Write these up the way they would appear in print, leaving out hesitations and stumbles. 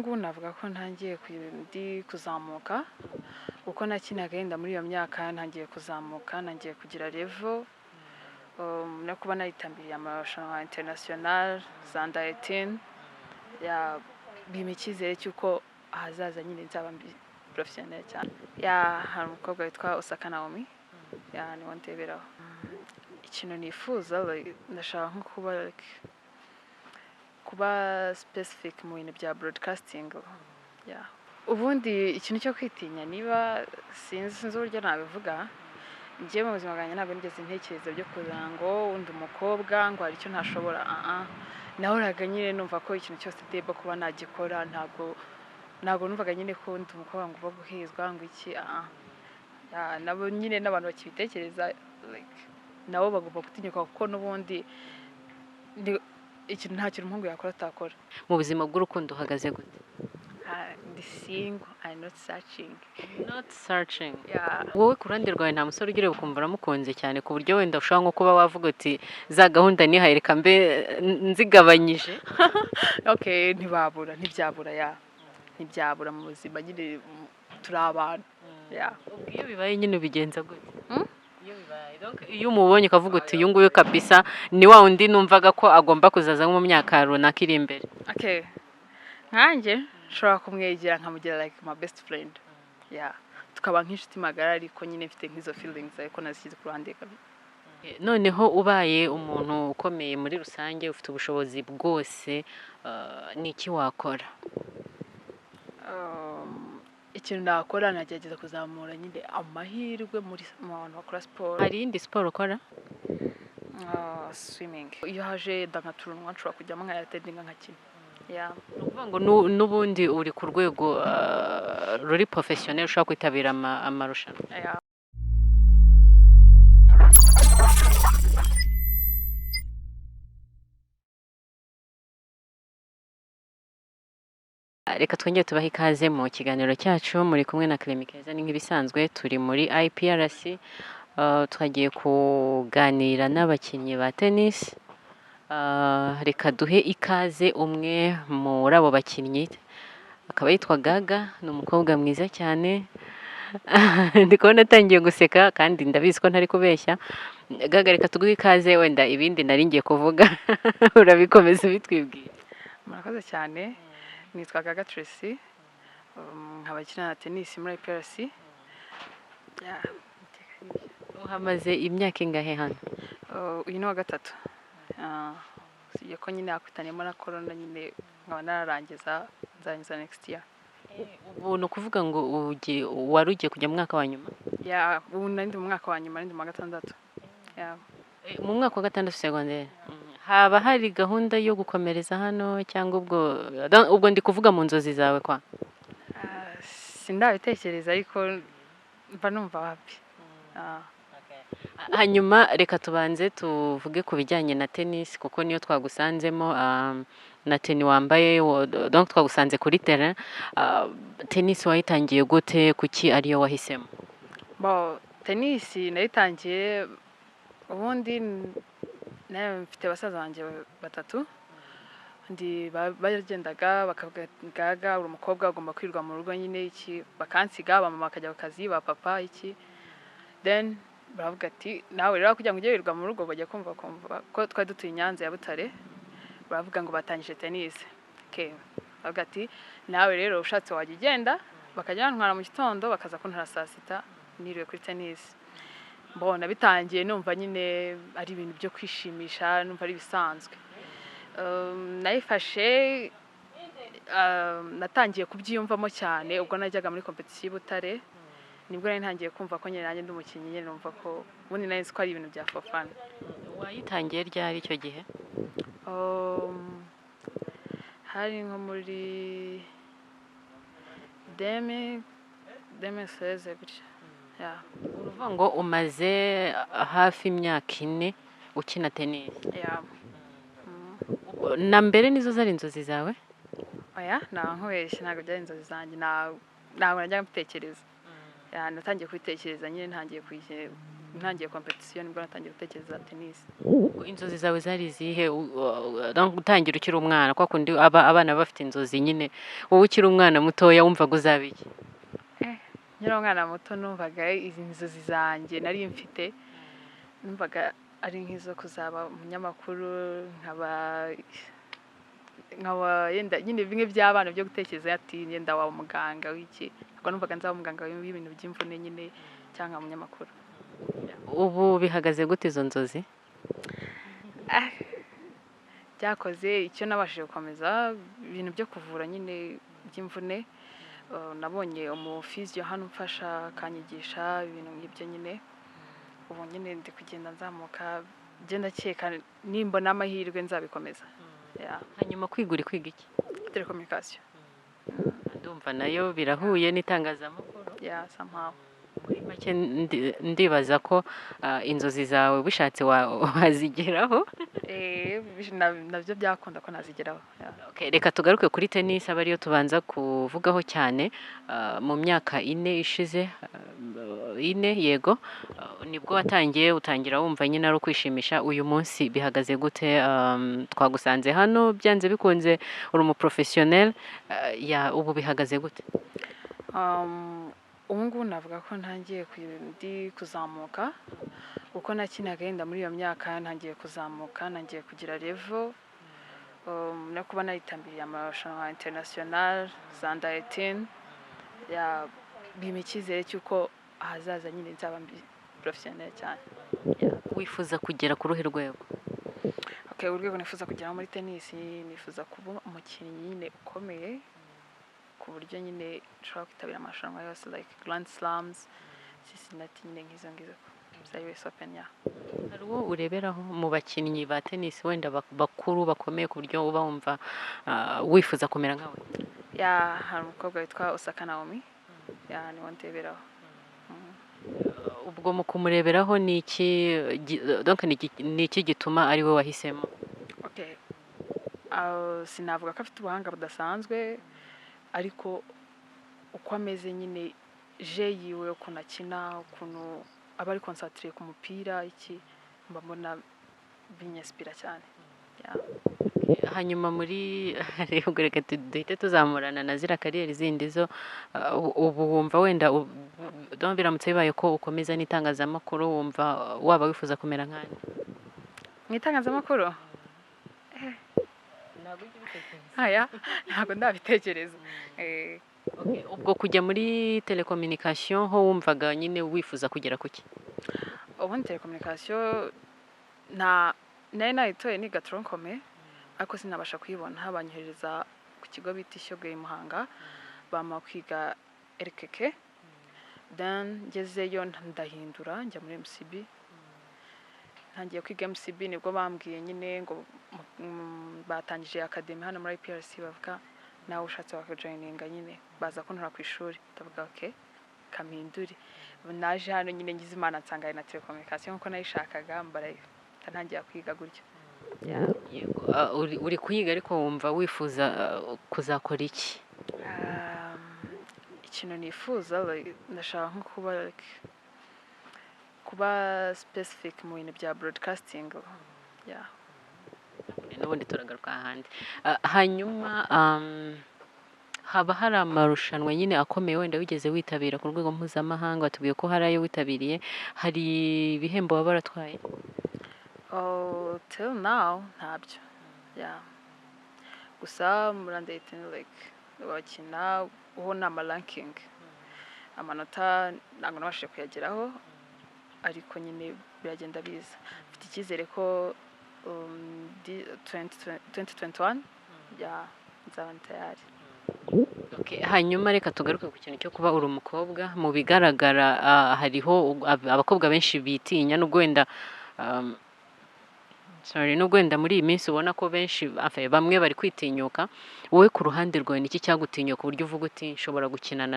ubungu navuga ko ntangiye kuzamuka uko nakinaga yenda muri iyo myaka ntangiye kuzamuka ntangiye kugira level no kuba nayitambiriye amarushanwa international za under 18 ya bimikizere cyuko ahazaza nyine nzaba professionnel cyane ya hari umukobwa witwa Osaka Naomi ya ni wanteberaho ikintu nifuza ndashaka nko kuba specific mu bintu bya broadcasting ya ubundi ikintu cyo kwitinya niba sinzi uburyo nabivuga ngiye mu buzima bwanjye ntabwo nigeze ntekereza byo kugira ngo undi umukobwa ngo hari icyo ntashobora nahoraga nyine numva ko ikintu cyose deba kuba nagikora ntabwo numvaga nyine ko undi umukobwa ngo uva guhizwa ngo iki nabo nyine n'abantu bakibitekereza nabo bagomba gutinyuka kuko n'ubundi ikintu nta kintu umuhungu yakora atakora. Mu buzima bw'urukundo uhagaze gute? Ndi single, I'm not searching. Not searching. Yeah. Wowe ku ruhande rwawe nta musore ugira ukumva uramukunze cyane ku buryo wenda ushobora nko kuba wavuga uti za gahunda nihaye reka mbe nzigabanyije? Okay, ntibyabura mu buzima nyine turi abantu. Yeah. Iyo bibaye nyine ubigenza gute? Iyo umubonye ukavuga uti uyu nguyu kabisa ni wa undi numvaga ko agomba kuzaza mu myaka runaka iri imbere. Okay. Nkanjye nshobora kumwegera nkamugira like my best friend. Yeah. Tukaba nk'inshuti magara ariko nyine mfite nk'izo feelings ariko nazishyize ku ruhande kabisa. Noneho ubaye umuntu ukomeye muri rusange ufite ubushobozi bwose ni iki wakora? Ikintu nakora nagerageza kuzamura nyine amahirwe muri mu bantu bakora siporo. Hari indi siporo ukora? Swimming. Iyo haje ndangaturunwa nshobora kujyamo nkayatendinga nkakina. Yeah. Nukuvuga ngo n'ubundi uri ku rwego ruri professionnel ushaka kwitabira amarushanwa. Yeah. Reka twongere tubahe ikaze mu kiganiro cyacu muri kumwe na Keza ni nk'ibisanzwe turi muri iprc twagiye kuganira n'abakinnyi ba tennis. Reka duhe ikaze umwe muri abo bakinnyi akaba yitwa Gaga ni umukobwa mwiza cyane ndi kubona atangiye guseka kandi ndabizi ko ntari kubeshya. Gaga reka tuguhe ikaze wenda ibindi nari ngiye kuvuga urabikomeza bitwibwira. Murakoze cyane. Nitwa Gaga Tracy nkabakina na tennis muri iprc. Yeah. Uhamaze imyaka ingahe hano? Uyu ni wa gatatu. Siye ko nyine akwitaniyemo na corona nyine nkaba nararangiza nzangiza next year. Ubu ni ukuvuga ngo wari ugiye kujya mu mwaka wa nyuma? Yeah, ubu nari mu mwaka wa nyuma ndi mu gatandatu. Yeah. Mu mwaka wa gatandatu secondaire. Haba hari gahunda yo gukomereza hano cyangwa ubwo ndi kuvuga mu nzozi zawe kwa? Sindabitekereza ariko mba numva wapi. Hanyuma reka tubanze tuvuge ku bijyanye na tennis kuko niyo twagusanzemo na teni wambaye donc twagusanze kuri terrain. Tennis wayitangiye gute kuki ariyo wahisemo? Tennis nayitangiye ubundi mfite basaza banjye batatu bagendaga bakavuga Gaga uri umukobwa agomba kwirwa mu rugo nyine iki bakansiga mama akajya ku kazi papa iki then baravuga ati nawe rero kugira ngo ujye wirwa mu rugo bajya kumva ko twari dutuye Nyanza ya Butare baravuga ngo batangije tennis. Okay, baravuga ati nawe rero ushatse wajya ugenda bakajya bantwara mu gitondo bakaza kuntara saa sita niriwe kuri tennis. Mbona bitangiye numva nyine ari ibintu byo kwishimisha numva ari bisanzwe. Nayifashe natangiye kubyiyumvamo cyane ubwo najyaga muri competition Butare nibwo nari ntangiye kumva ko nyine nanjye ndi umukinnyi nyine numva ko ubundi nari nzi ko ari ibintu bya for fun. Wayitangiye ryari icyo gihe? Hari nko muri 2016 gutya. Yeah. Uruvuga ngo umaze hafi imyaka 4 ukina tennis. Yeah. Na mbere nizo zari inzozi zawe? Oya, nkubeshye ntabwo byari inzozi zanjye ntabwo najya mbitekereza. Yeah, natangiye kubitekereza nyine ntangiye ntangiye competition nibwo natangiye gutekereza tennis. inzozi zawe zari izihe gutangira ukiri umwana kwa kundi abana baba bafite inzozi nyine wowe ukiri umwana mutoya wumvaga uzaba iki Nkiri umwana muto numvaga izi nzozi zanjye nari mfite, numvaga ari nk'izo kuzaba umunyamakuru, nkaba yenda nyine bimwe by'abana byo gutekereza ati yenda waba umuganga w'iki, ubwo numvaga nzaba umuganga w'ibintu by'imvune nyine cyangwa umunyamakuru. ubu bihagaze gute izo nzozi Byakoze icyo nabashije gukomeza ibintu byo kuvura nyine by'imvune. Nabonye umufizio hano umfasha akanyigisha ibintu nk'ibyo nyine, ubu nyine ndi kugenda nzamuka genda cyeka nimbona amahirwe nzabikomeza. hanyuma kwiga uri kwiga iki Telecomminication. ndumva nayo birahuye n'itangazamakuru Somehow. muri make ndibaza ko inzozi zawe bishatse wazigeraho Nabyo byakunda ko nazigeraho. reka tugaruke kuri tennis aba ariyo tubanza kuvugaho cyane. mu myaka 4 ishize 4 yego nibwo watangiye utangira wumva nyine ari ukwishimisha. uyu munsi bihagaze gute? twagusanze hano byanze bikunze uri umuprofessionnel, ubu bihagaze gute? Ubu ngubu navuga ko ntangiye kuzamuka uko nakinaga yenda muri iyo myaka, ntangiye kuzamuka, ntangiye kugira level, no kuba naritabiriye amarushanwa international za under 18 bimpa icyizere cy'uko ahazaza nyine nzaba professionnel cyane. wifuza kugera ku ruhe rwego? Urwego nifuza kugeraho muri tennis, nifuza kuba umukinnyi nyine ukomeye ku buryo nyine nshobora kwitabira amarushanwa yose like Grand Slams, Cincinnati nyine nk'izo ngizo za US Open. hari uwo ureberaho mu bakinnyi ba tennis wenda bakuru bakomeye ku buryo uba wumva wifuza kumera nkawe? Hari umukobwa witwa Osaka Naomi, niwo ndeberaho. ubwo mu kumureberaho ni iki gituma ari we wahisemo? Sinavuga ko afite ubuhanga budasanzwe, ariko uko ameze nyine yiwe, ukuntu akina, ukuntu aba ari concentré ku mupira, iki mbona binyespira cyane. hanyuma muri rero reka duhite tuzamurana na zira kariyeri zindi zo ubu wumva wenda biramutse bibaye ko ukomeza n'itangazamakuru wumva waba wifuza kumera nkande mu itangazamakuru? Ntabwo ndabitekereza. ubwo kujya muri telecomminication ho wumvaga nyine wifuza kugera kuki? Ubundi telecomminication nari nayitoye niga tronkome, ariko sinabasha kuyibona. Banyohereza ku kigo bita Ishyogwe i Muhanga, bampa kwiga RKK, then ngezeyo ndahindura njya muri MCB. Ntangiye kwiga MCB nibwo bambwiye nyine ngo batangije academy hano muri iprc, bavuga nawe ushatse wakajoininga nyine, baza kuntura ku ishuri. Ndavuga kaminduri. Naje hano nyine ngize Imana nsanga na telecomminication nkuko nayishakaga, ntangiye kwiga gutyo. uri kuyiga ariko wumva wifuza kuzakora iki? Ikintu nifuza ndashaka nko kuba specific mu bintu bya broadcasting. n'ubundi turagaruka ahandi. hanyuma haba hari amarushanwa nyine akomeye wenda wigeze witabira ku rwego mpuzamahanga? watubwiye ko hari ayo witabiriye, hari ibihembo waba waratwaye? Till now ntabyo. gusa muri under 18 wakina ubona amaranking, amanota ntabwo nabashije kuyageraho, ariko nyine biragenda biza. Mfite icyizere ko 2021 nzaba tayari. hanyuma reka tugaruke ku kintu cyo kuba uri umukobwa. mu bigaragara hariho abakobwa benshi bitinya, n'ubwo wenda muri iyi minsi ubona ko benshi bamwe bari kwitinyuka. wowe ku ruhande rwawe niki cyagutinyuka ku buryo uvuga uti nshobora gukinana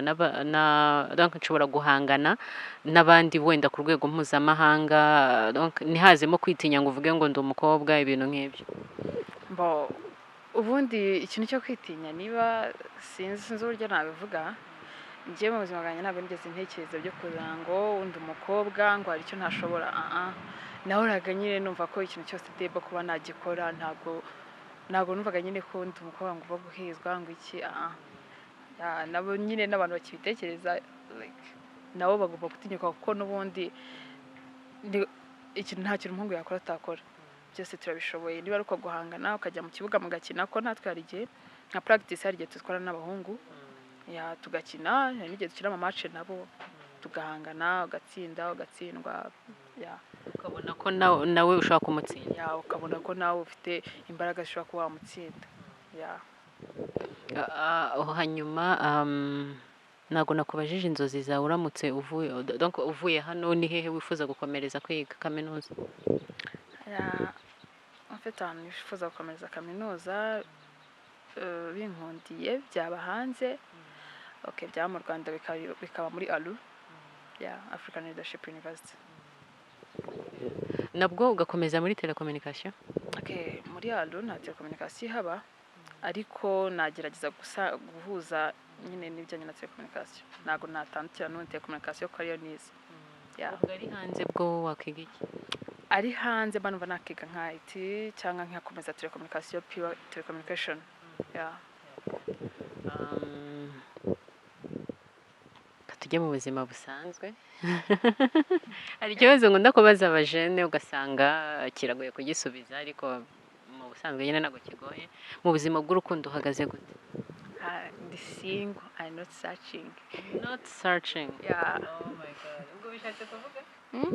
nshobora guhangana n'abandi wenda ku rwego mpuzamahanga, ntihazemo kwitinya ngo uvuge ngo ndi umukobwa, ibintu nk'ibyo? Ubundi ikintu cyo kwitinya, niba sinzi uburyo nabivuga, njye mu buzima bwanjye ntabwo nigeze ntekereza byo kugira ngo undi umukobwa ngo hari icyo ntashobora nahoraga nyine numva ko ikintu cyose debo kuba nagikora ntabwo numvaga nyine ko undi umukobwa ngo uva guhizwa ngo iki nabo nyine n'abantu bakibitekereza nabo bagomba gutinyuka kuko n'ubundi ikintu nta kintu umuhungu yakora atakora byose turabishoboye niba ari uko guhangana ukajya mu kibuga mugakina ko natwe hari igihe nka practice hari igihe dutwara n'abahungu tugakina hari n'igihe dukina mu match nabo tugahangana ugatsinda ugatsindwa ukabona ko nawe ushaka kumutsinda ukabona ko nawe ufite imbaraga zishobora kuba wamutsinda hanyuma ntabwo nakubajije inzozi zawe uramutse uvuye hano ni hehe wifuza gukomereza kwiga kaminuza mfite ahantu nifuza gukomereza kaminuza binkundiye byaba hanze byaba mu Rwanda bikaba muri ALU African Leadership University nabwo ugakomeza muri telecomminication muri ALU nta telecomminication haba ariko nagerageza guhuza nyine n'ibijyanye na telecomminication ntabwo natandukira n'ubundi telecomminication ko ariyo nize ari hanze bwo wakwiga iki ari hanze banumva nakiga nka IT cyangwa nkakomeza telecomminication pure telecommunication tujye mu buzima busanzwe hari ikibazo ngunda kubaza abajene ugasanga kiragoye kugisubiza ariko mu busanzwe nyine ntabwo kigoye mu buzima bw'urukundo uhagaze gute the single I'm not searching oh my god ubwo bishatse kuvuga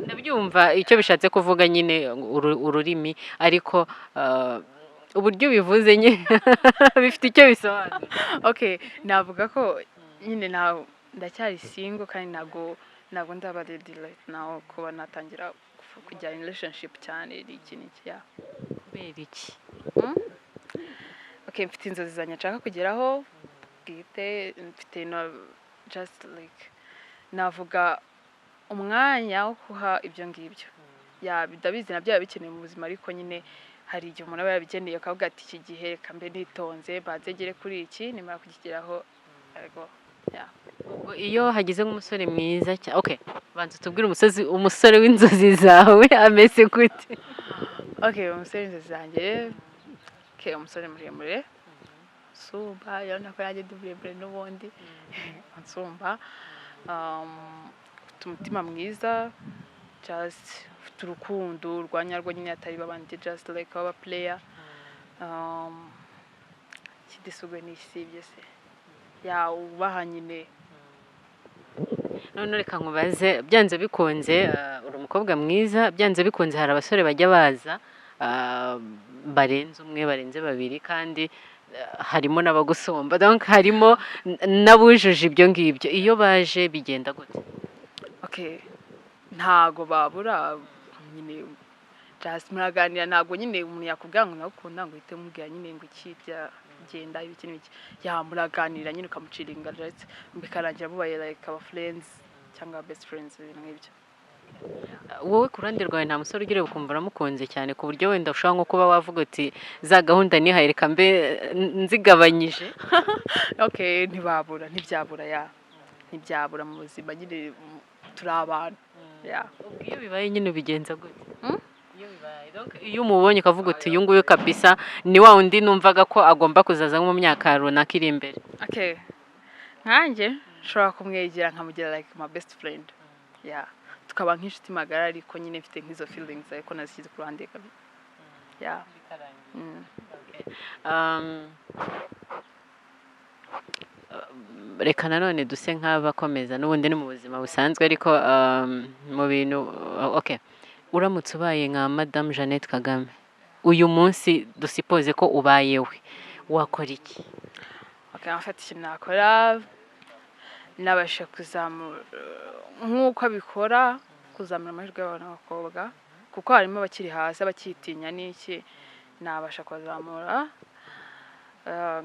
ndabyumva icyo bishatse kuvuga nyine ururimi ariko uburyo bivuze nyine bifite icyo bisobanura navuga ko nyine ndacyari single kandi ntabwo ndaba ready right now kuba natangira kujya in relationship cyane iki kubera iki mfite inzozi zanjye nshaka kugeraho bwite mfite just like navuga umwanya wo kuha ibyo ngibyo ndabizi nabyo biba bikeneye mu buzima ariko nyine hari igihe umuntu aba yabigeneye akavuga ati iki gihe kambe nitonze banzegere kuri iki nimara kugeraho ariko iyo hagize nk'umusore mwiza banza tubwire umusore w'inzozi zawe ameze gute umusore w'inzozi zanjye umusore muremure nsumba urabona ko nanjye ndi muremure n'ubundi nsumba ufite umutima mwiza just ufite urukundo rwanyarwo nyine atari babandi just like aba player kidisugwe n'isibye se ubaha nyine none reka nkubaze byanze bikunze uri umukobwa mwiza byanze bikunze hari abasore bajya baza barenze umwe barenze babiri kandi harimo n'abagusumba donc harimo n'abujuje ibyo ngibyo iyo baje bigenda gute ntago babura nyine just muraganira ntago nyine umuntu yakubwira ngo nakunda ngo uhite mubwira nyine ngo iki byagenda ibiki n'iki muraganira nyine ukamuciringa ndetse bikarangira mubaye like aba friends cyangwa best friends ibintu nk'ibyo wowe ku ruhande rwawe nta musore ugira ukumva uramukunze cyane ku buryo wenda ushobora nko kuba wavuga uti za gahunda nihaye reka mbe nzigabanyije ntibyabura mu buzima nyine turi abantu iyo bibaye nyine ubigenza gute iyo umubonye ukavuga uti uyu nguyu kabisa ni wa undi numvaga ko agomba kuzaza nko mu myaka runaka iri imbere nkanjye nshobora kumwegera nkamugira like my best friend tukaba nk'inshuti magara ariko nyine mfite nk'izo feelings ariko nazishyize ku ruhande reka nanone duse nk'abakomeza n'ubundi ni mu buzima busanzwe ariko mu bintu uramutse ubaye nka Madame Jeannette Kagame uyu munsi dusipoze ko ubayewe wakora iki afite ikintu nakora nabasha kuzamura nk'uko abikora kuzamura amajwi y'abana n'abakobwa kuko harimo abakiri hasi abakitinya n'iki nabasha kuzamura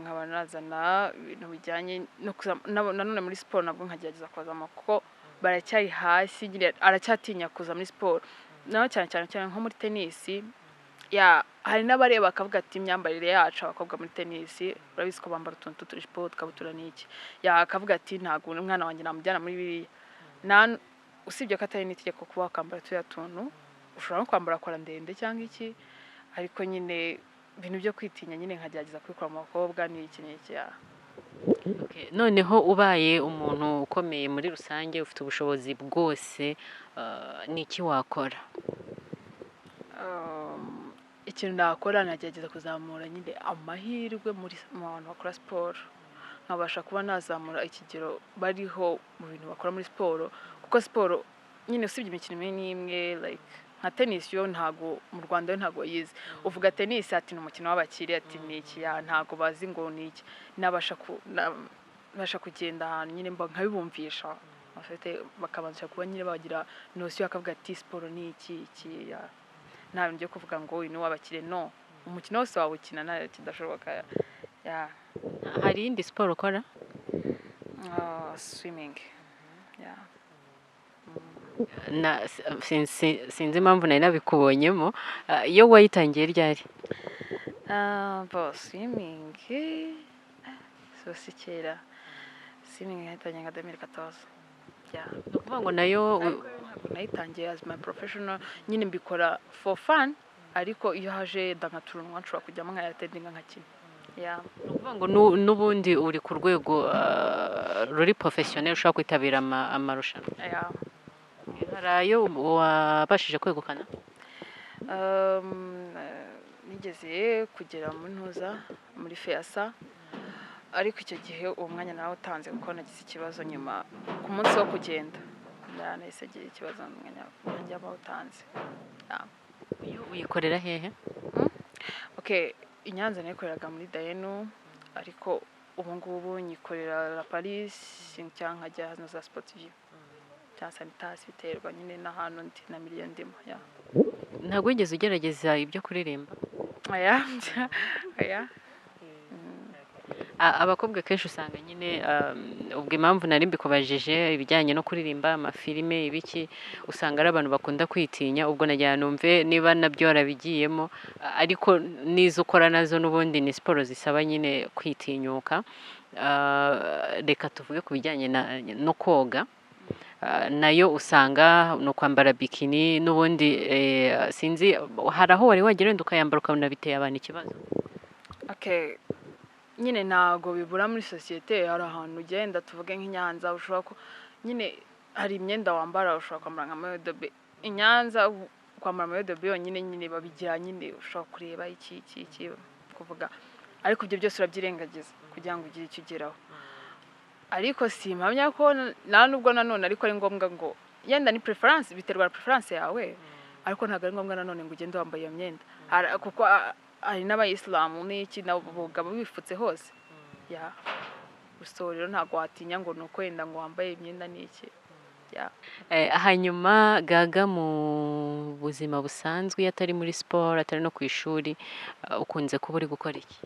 nkaba nazana ibintu bijyanye nanone muri siporo nabwo nkagerageza kuzamura kuko baracyari hasi aracyatinya kuza muri siporo naho cyane nko muri tenisi hari n'abareba bakavuga ati imyambarire yacu abakobwa muri tenisi urabizi ko bambara utuntu tw'utujipo tukabutura n'iki akavuga ati ntabwo umwana wanjye namujyana muri biriya usibye ko atari n'itegeko kuba wakambara turiya tuntu ushobora no kwambara kora ndende cyangwa iki ariko nyine ibintu byo kwitinya nyine nkagerageza kubikora mu bakobwa ni iki n'iki noneho ubaye umuntu ukomeye muri rusange ufite ubushobozi bwose ni iki wakora ikintu nakora nagerageza kuzamura nyine amahirwe mu bantu bakora siporo nkabasha kuba nazamura ikigero bariho mu bintu bakora muri siporo kuko siporo nyine usibye imikino imwe n'imwe like nka tennis yo ntago mu Rwanda yo ntago yize uvuga tennis ati ni umukino w'abakiri ati ni iki ntago bazi ngo ni iki nabasha kugenda ahantu nyine nkabibumvisha afite bakabanza kuba nyine bagira notion akavuga ati siporo ni iki nta bintu byo kuvuga ngo uyu ni w'abakire no umukino wose wawukina nta kidashoboka hari indi siporo ukora swimming sinzi impamvu nari nabikubonyemo iyo wayitangiye ryari swimming si kera swimming yayitangiye nka 2014 ni ukuvuga ngo nayo nayitangiye as my professional nyine mbikora for fun ariko iyo haje dangaturunwa nshobora kujyamo nkayatendinga nkakina ni ukuvuga ngo n'ubundi uri ku rwego ruri professionnel ushobora kwitabira amarushanwa hari ayo wabashije kwegukana nigeze kugera muri feyasa ariko icyo gihe uwo mwanya nawe utanze kuko nagize ikibazo nyuma ku munsi wo kugenda nahise ngira ikibazo umwanya wanjye bawutanze uyikorera hehe i Nyanza nayikoreraga muri Dayenu ariko ubu ngubu nyikorera La Paris cyangwa nkajya hano za Sport View cyangwa Sanitas biterwa nyine n'ahantu ndi na miliyoni ndimo ntabwo wigeze ugerageza ibyo kuririmba abakobwa kenshi usanga nyine ubwo impamvu nari mbikubajije ibijyanye no kuririmba amafilime ibiki usanga ari abantu bakunda kwitinya ubwo nagira numve niba nabyo warabigiyemo ariko n'izo ukora nazo n'ubundi ni siporo zisaba nyine kwitinyuka reka tuvuge ku bijyanye no koga nayo usanga no kwambara bikini n'ubundi sinzi hari aho wari wagera wenda ukayambara ukabona biteye abantu ikibazo nyine ntago bibura muri sosiyete hari ahantu ugenda tuvuge nk'Inyanza ushobora ko nyine hari imyenda wambara ushobora kwambara nka mayodobe Inyanza kwambara mayodobe yonyine nyine babigira nyine ushobora kureba iki kuvuga ariko ibyo byose urabyirengagiza kugira ngo ugire icyo ugeraho ariko simpamya ko nta nubwo nanone ariko ari ngombwa ngo yenda ni preference biterwa na preference yawe ariko ntabwo ari ngombwa nanone ngo ugende wambaye iyo myenda kuko hari n'abayisilamu n'iki nabo bifutse hose rero ntabwo watinya ngo ni uko wenda ngo wambaye imyenda n'iki hanyuma gaga mu buzima busanzwe iyo atari muri siporo atari no ku ishuri ukunze kuba uri gukora iki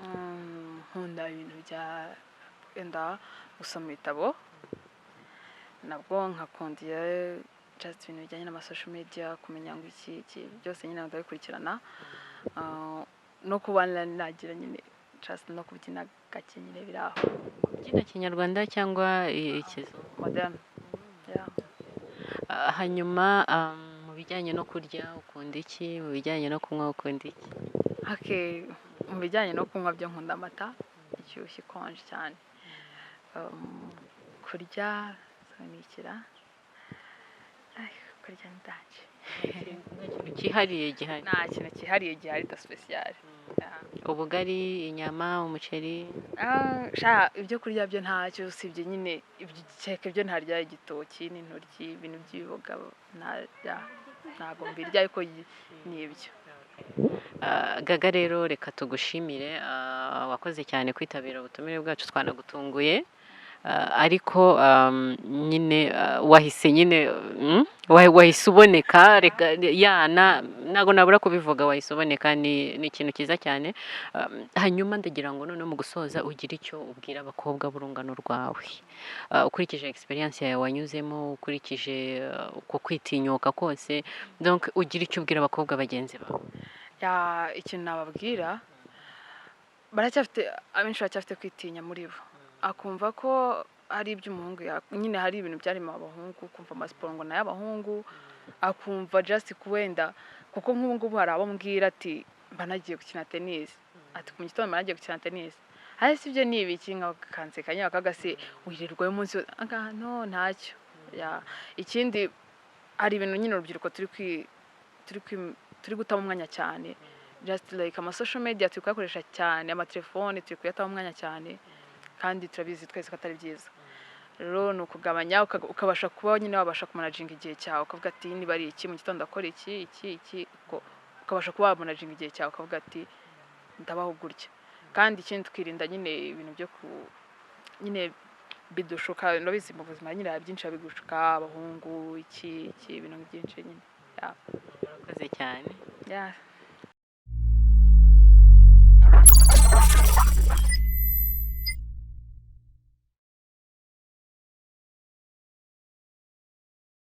nkunda ibintu bya wenda gusoma ibitabo nabwo nkakundira just ibintu bijyanye n'amasocial media kumenya ngo iki byose nyine ndabikurikirana no kuba nagira nyine just no kubyina gake nyine biraho kubyina kinyarwanda cyangwa ikizungu modern hanyuma mu bijyanye no kurya ukunda iki mu bijyanye no kunywa ukunda iki mu bijyanye no kunywa byo nkunda amata ishyushye ikonje cyane kurya sonikira kurya ndaje cyihariye gihari nta kintu cyihariye gihari da special ubugari inyama umuceri ibyo kurya byo ntacyo usibye nyine ibyo ntarya igitoki n'intoryi ibintu by'ibiboga ntabwo mbirya ariko ni ibyo gaga rero reka tugushimire wakoze cyane kwitabira ubutumire bwacu twanagutunguye ariko nyine wahise nyine wahise uboneka ntabwo nabura kubivuga, wahise uboneka, ni ikintu cyiza cyane. Hanyuma ndagira ngo noneho mu gusoza ugire icyo ubwira abakobwa b'urungano rwawe, ukurikije experience yawe wanyuzemo, ukurikije uko kwitinyuka kose, donc ugira icyo ubwira abakobwa bagenzi bawe. ikintu nababwira, abenshi baracyafite kwitinya muri bo, akumva ko hari iby'umuhungu nyine hari ibintu byarimo abahungu, kumva amasiporo ngo ni ay'abahungu, akumva just kuwenda, kuko nk'ubu ngubu hari abo mbwira ati mba nagiye gukina tennis, ati ku gitondo mba nagiye gukina tennis, hari si ibyo ni ibiki, nkakanseka nyine bakagase wirirwayo umunsi no ntacyo. Ikindi hari ibintu nyine urubyiruko turi gutamo umwanya cyane, just like social media turi kuyakoresha cyane, amatelefone turi kuyatamo umwanya cyane, kandi turabizi twese ko atari byiza. Rero ni ukugabanya, ukabasha kuba nyine wabasha kumanaginga igihe cyawe, ukavuga ati niba ari iki mu gitondo akora iki, ukabasha kuba wamanaginga igihe cyawe, ukavuga ati ndabaho gutya. Kandi ikindi twirinda nyine ibintu byo nyine bidushuka, ndabizi mu buzima nyine hari byinshi bigushuka, abahungu ibintu byinshi nyine. Urakoze cyane.